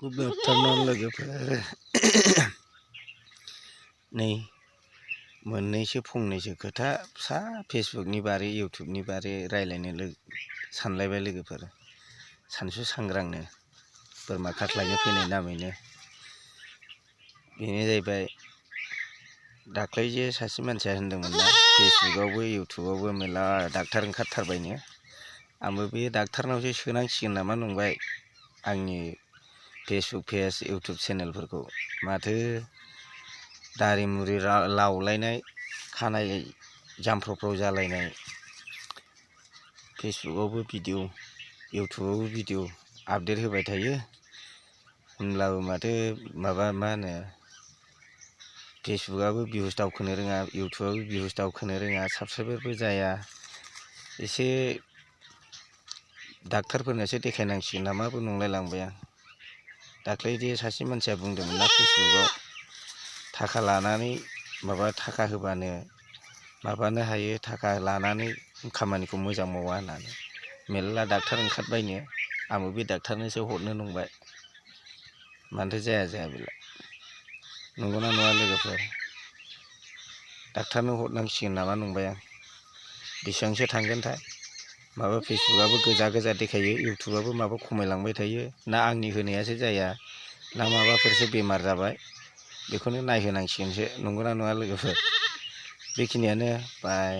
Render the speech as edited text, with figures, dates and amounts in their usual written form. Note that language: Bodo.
Good afternoon लोगोफोर नै मोननैसो फंनैसो खोथा फिसा फेसबुकनि बारै इउटुबनि बारै रायलायनो सानलायबाय लोगोफोर सानसु सांग्रांनो बोरमा खास्लायनो फैनाय नामैनो बेनो जाहैबाय दाख्लै जे सासे मानसिया होनदोंमोन ना फेसबुकआवबो इउटुबावबो मेरला डाक्टार ओंखारथारबायनो आंबो बे डाक्टारनावसो सोनांसिगोन नामा नंबाय आंनि फेसबुक पेज इउटुब चेनेलफोरखौ माथो दारि मुरि लावलायनाय खानाय जामफ्राव जालायनाय फेसबुकआवबो भिडिअ इउटुबावबो भिडिअ आपडेट होबाय थायो होनब्लाबो माथो माबा मा होनो फेसबुकआबो भिउस दावखोनो रोङा इउटुबाबो भिउस दावखोनो रोङा साबसक्राइबारबो जाया एसे डाक्टारफोरनोसो देखायनांसिगोन नामाबो नंलायलांबाय आं दाख्लै जे सासे मानसिया बुंदोंमोन ना फेसबुकआव थाखा लानानै माबा थाखा होबानो माबानो हायो थाखा लानानै खामानिखौ मोजां मावा होननानै मेरला डाक्टार ओंखारबायनो आंबो बे डाक्टारनोसो हरनो नंबाय मानोथो जाया बेलाय नंगौना नङा लोगोफोर डाक्टारनो हरनांसिगोन नामा नंबाय आं बेसेबांसो थांगोनथाय माबा फेसबुकआबो गोजा देखायो इउटुबाबो माबा खमायलांबाय थायो ना आंनि होनायासो जाया ना माबाफोरसो बेमार जाबाय बेखौनो नायहोनांसिगोनसो नंगौना नङा लोगोफोर बेखिनियानो बाय।